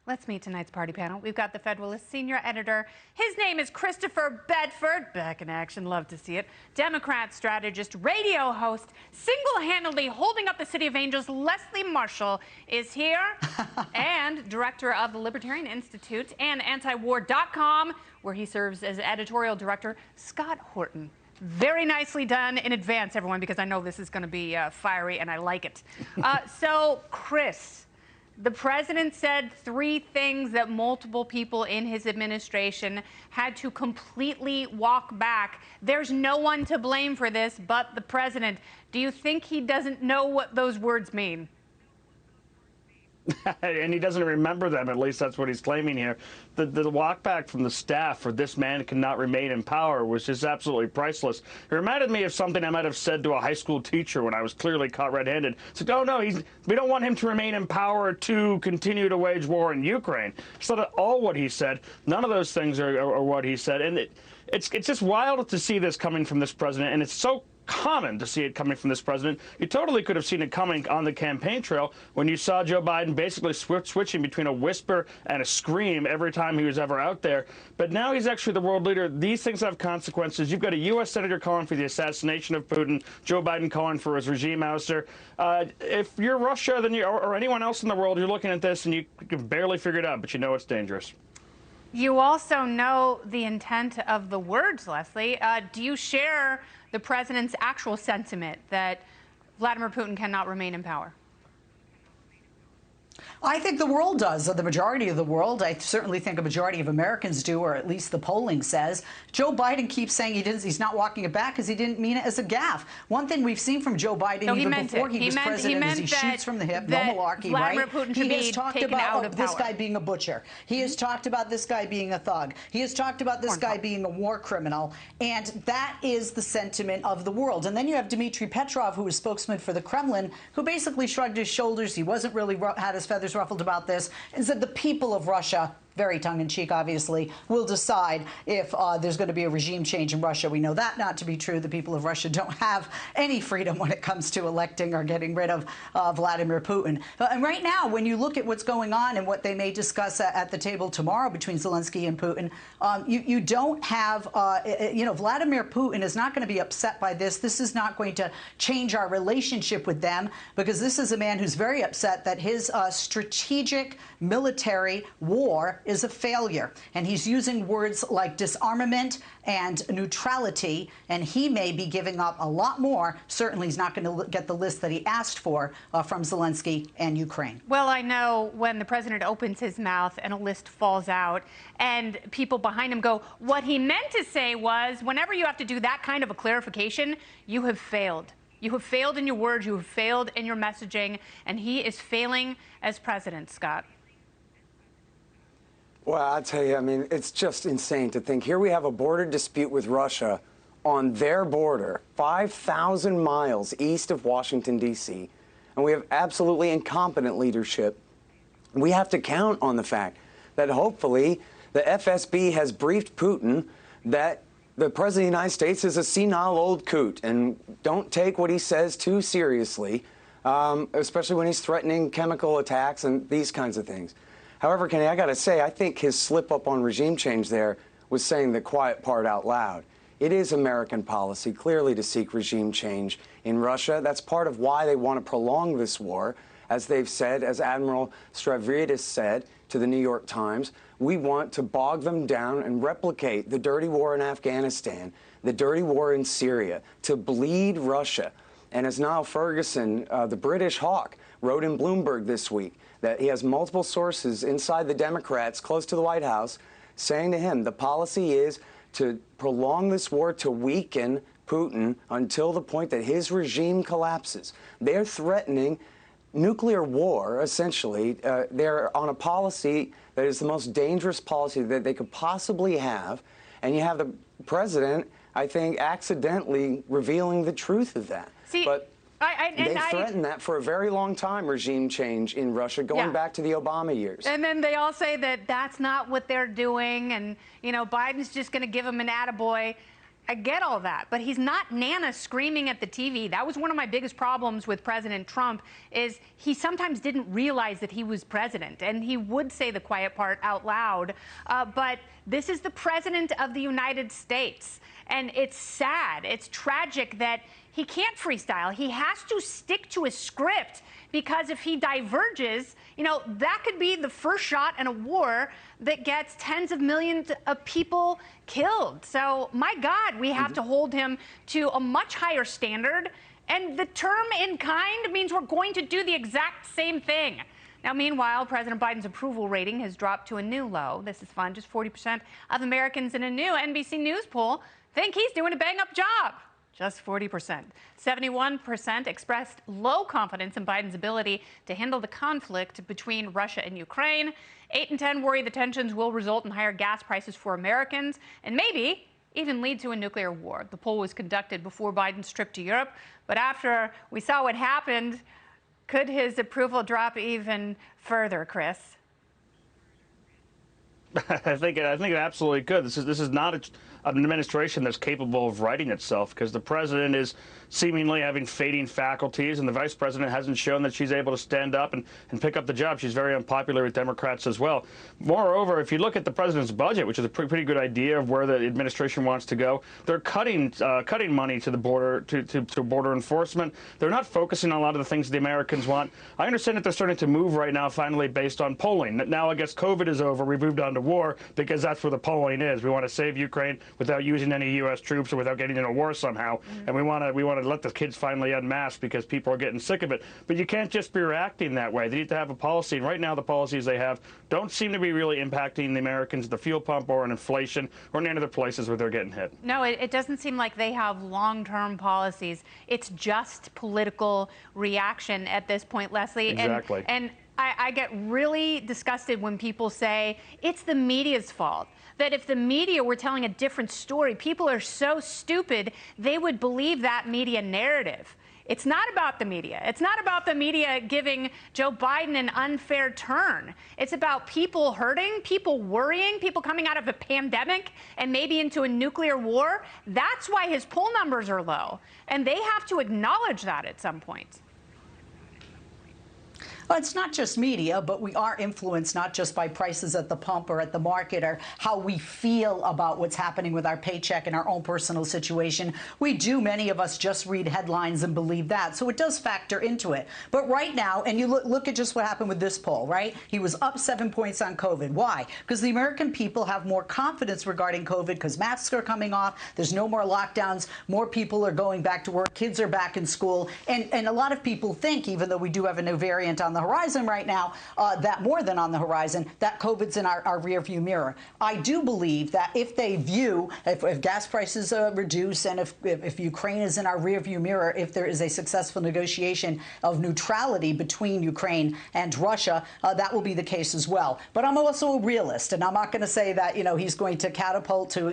Let's meet tonight's party panel. We've got the Federalist senior editor. His name is Christopher Bedford. Back in action, love to see it. Democrat strategist, radio host, single-handedly holding up the City of Angels, Leslie Marshall is here. And director of the Libertarian Institute and antiwar.com, where he serves as editorial director, Scott Horton. Very nicely done in advance, everyone, because I know this is going to be fiery and I like it. So, Chris, the president said three things that multiple people in his administration had to completely walk back. There's no one to blame for this but the president. Do you think he doesn't know what those words mean? And he doesn't remember them, at least that's what he's claiming here. The walk back from the staff for "this man cannot remain in power" was just absolutely priceless. It reminded me of something I might have said to a high school teacher when I was clearly caught red-handed. It's like, oh no, we don't want him to remain in power to continue to wage war in Ukraine. It's not at all what he said. None of those things are what he said. And it's just wild to see this coming from this president, and it's so common to see it coming from this president. You totally could have seen it coming on the campaign trail when you saw Joe Biden basically switching between a whisper and a scream every time he was ever out there. But now he's actually the world leader. These things have consequences. You've got a U.S. senator calling for the assassination of Putin, Joe Biden calling for his regime ouster. If you're Russia then or anyone else in the world, you're looking at this and you can barely figure it out, but you know it's dangerous. You also know the intent of the words, Leslie. Do you share the president's actual sentiment that Vladimir Putin cannot remain in power? I think the world does. The majority of the world, I certainly think a majority of Americans do, or at least the polling says. Joe Biden keeps saying he's not walking it back because he didn't mean it as a gaffe. One thing we've seen from Joe Biden even before he was president is he shoots from the hip, no malarkey, right? He has talked about this guy being a butcher. He has talked about this guy being a thug. He has talked about this guy being a war criminal. And that is the sentiment of the world. And then you have Dmitry Petrov, who was spokesman for the Kremlin, who basically shrugged his shoulders. He wasn't really had his feathers ruffled about this, and said the people of Russia, very tongue-in-cheek obviously, will decide if there's going to be a regime change in Russia. We know that not to be true. The people of Russia don't have any freedom when it comes to electing or getting rid of Vladimir Putin. And right now, when you look at what's going on and what they may discuss at the table tomorrow between Zelensky and Putin, you don't have, Vladimir Putin is not going to be upset by this. This is not going to change our relationship with them, because this is a man who's very upset that his strategic military war is a failure. And he's using words like disarmament and neutrality, and he may be giving up a lot more. Certainly he's not going to get the list that he asked for from Zelensky and Ukraine. Well, I know when the president opens his mouth and a list falls out and people behind him go, what he meant to say was, whenever you have to do that kind of a clarification, you have failed. You have failed in your words, you have failed in your messaging, and he is failing as president, Scott. Well, I'll tell you, I mean, it's just insane to think. Here we have a border dispute with Russia on their border, 5,000 miles east of Washington, D.C., and we have absolutely incompetent leadership. We have to count on the fact that hopefully the FSB has briefed Putin that the President of the United States is a senile old coot, and don't take what he says too seriously, especially when he's threatening chemical attacks and these kinds of things. However, Kenny, I got to say, I think his slip-up on regime change there was saying the quiet part out loud. It is American policy, clearly, to seek regime change in Russia. That's part of why they want to prolong this war. As they've said, as Admiral Stavridis said to the New York Times, we want to bog them down and replicate the dirty war in Afghanistan, the dirty war in Syria, to bleed Russia. And as Niall Ferguson, the British hawk, wrote in Bloomberg this week, that he has multiple sources inside the Democrats close to the White House saying to him the policy is to prolong this war to weaken Putin until the point that his regime collapses. They're threatening nuclear war, essentially. They're on a policy that is the most dangerous policy that they could possibly have. And you have the president, I think, accidentally revealing the truth of that. But they threatened that for a very long time, regime change in Russia, going back to the Obama years. And then they all say that that's not what they're doing, and, you know, Biden's just going to give them an attaboy. I get all that, but he's not Nana screaming at the TV. That was one of my biggest problems with President Trump, is he sometimes didn't realize that he was president, and he would say the quiet part out loud. But this is the president of the United States, and it's sad, it's tragic that he can't freestyle. He has to stick to a script, because if he diverges, that could be the first shot in a war that gets tens of millions of people killed. So, my God, we have to hold him to a much higher standard. And the term in kind means we're going to do the exact same thing. Now, meanwhile, President Biden's approval rating has dropped to a new low. This is fun. Just 40% of Americans in a new NBC News poll think he's doing a bang-up job. Just 40%. 71% expressed low confidence in Biden's ability to handle the conflict between Russia and Ukraine. 8 in 10 worry the tensions will result in higher gas prices for Americans and maybe even lead to a nuclear war. The poll was conducted before Biden's trip to Europe, but after we saw what happened, could his approval drop even further, Chris? I think it absolutely could. This is not an administration that's capable of righting itself, because the president is seemingly having fading faculties, and the vice president hasn't shown that she's able to stand up and pick up the job. She's very unpopular with Democrats as well. Moreover, if you look at the president's budget, which is a pretty good idea of where the administration wants to go, they're cutting money to the border, to border enforcement. They're not focusing on a lot of the things the Americans want. I understand that they're starting to move right now, finally, based on polling. Now, I guess COVID is over. We've moved on to war, because that's where the polling is. We want to save Ukraine without using any U.S. troops or without getting in a war somehow. And we want to let the kids finally unmask, because people are getting sick of it. But you can't just be reacting that way. They need to have a policy. And right now, the policies they have don't seem to be really impacting the Americans at the fuel pump or in inflation or in any other places where they're getting hit. No, it doesn't seem like they have long-term policies. It's just political reaction at this point, Leslie. Exactly. And I get really disgusted when people say it's the media's fault. That if the media were telling a different story, people are so stupid, they would believe that media narrative. It's not about the media. It's not about the media giving Joe Biden an unfair turn. It's about people hurting, people worrying, people coming out of a pandemic and maybe into a nuclear war. That's why his poll numbers are low. And they have to acknowledge that at some point. Well, it's not just media, but we are influenced not just by prices at the pump or at the market, or how we feel about what's happening with our paycheck and our own personal situation. Many of us just read headlines and believe that. So it does factor into it. But right now, and you look at just what happened with this poll, right? He was up 7 points on COVID. Why? Because the American people have more confidence regarding COVID, because masks are coming off. There's no more lockdowns. More people are going back to work. Kids are back in school. And a lot of people think, even though we do have a new variant on the horizon right now, that more than on the horizon, that COVID's in our rearview mirror. I do believe that if they view, if gas prices reduce, and if Ukraine is in our rearview mirror, if there is a successful negotiation of neutrality between Ukraine and Russia, that will be the case as well. But I'm also a realist, and I'm not going to say that he's going to catapult to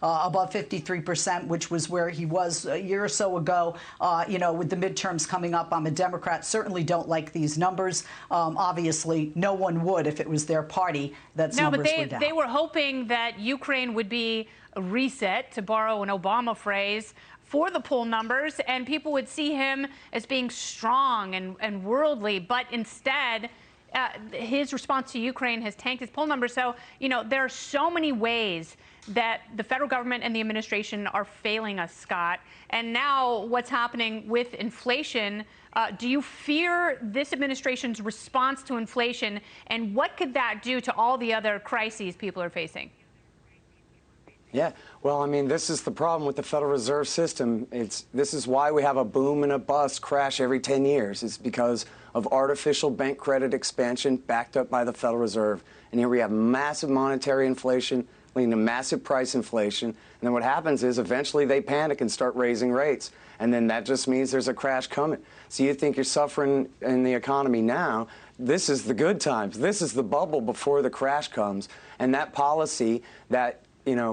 above 53%, which was where he was a year or so ago. With the midterms coming up, I'm a Democrat. Certainly don't like these numbers. Obviously, no one would if it was their party that's numbers were down. No, but they were hoping that Ukraine would be a reset, to borrow an Obama phrase, for the poll numbers, and people would see him as being strong and worldly. But instead, his response to Ukraine has tanked his poll numbers. So, there are so many ways that the federal government and the administration are failing us, Scott. And now what's happening with inflation, do you fear this administration's response to inflation, and what could that do to all the other crises people are facing? Yeah, well, I mean, this is the problem with the Federal Reserve System. This is why we have a boom and a bust crash every 10 years. It's because of artificial bank credit expansion backed up by the Federal Reserve. And here we have massive monetary inflation leading to massive price inflation. And then what happens is eventually they panic and start raising rates. And then that just means there's a crash coming. So you think you're suffering in the economy now. This is the good times. This is the bubble before the crash comes. And that policy that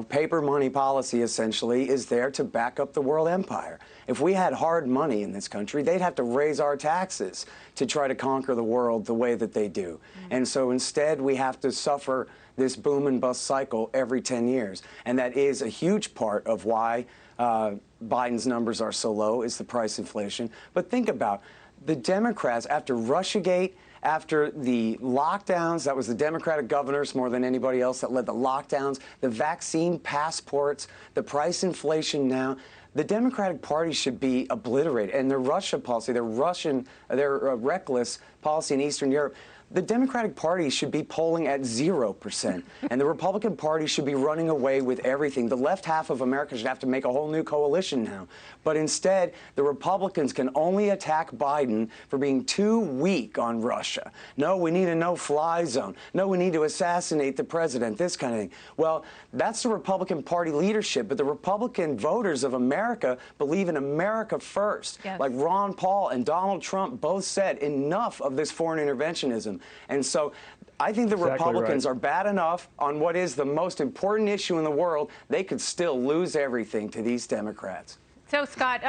paper money policy essentially is there to back up the world empire. If we had hard money in this country, they'd have to raise our taxes to try to conquer the world the way that they do. And so instead, we have to suffer this boom and bust cycle every 10 years. And that is a huge part of why Biden's numbers are so low, is the price inflation. But think about the Democrats, after Russiagate, after the lockdowns, that was the Democratic governors more than anybody else that led the lockdowns, the vaccine passports, the price inflation now. The Democratic Party should be obliterated. And their Russia policy, their reckless policy in Eastern Europe, the Democratic Party should be polling at 0%, and the Republican Party should be running away with everything. The left half of America should have to make a whole new coalition now. But instead, the Republicans can only attack Biden for being too weak on Russia. No, we need a no-fly zone. No, we need to assassinate the president, this kind of thing. Well, that's the Republican Party leadership, but the Republican voters of America believe in America first. Yes. Like Ron Paul and Donald Trump both said, enough of this foreign interventionism. And so I think the Republicans are bad enough on what is the most important issue in the world. They could still lose everything to these Democrats. So, Scott,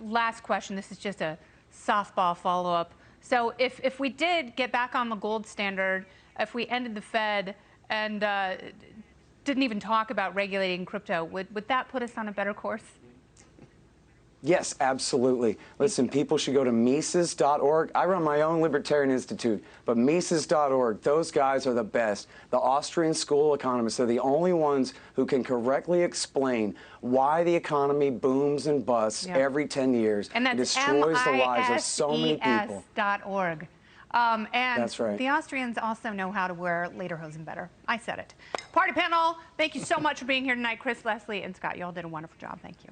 last question. This is just a softball follow-up. So if we did get back on the gold standard, if we ended the Fed and didn't even talk about regulating crypto, would that put us on a better course? Yes, absolutely. Listen, people should go to Mises.org. I run my own Libertarian Institute, but Mises.org, those guys are the best. The Austrian school economists are the only ones who can correctly explain why the economy booms and busts every 10 years and and destroys the lives of so many people. Mises.org. And that's right. The Austrians also know how to wear lederhosen better. I said it. Party panel, thank you so much for being here tonight. Chris, Leslie, and Scott, you all did a wonderful job. Thank you.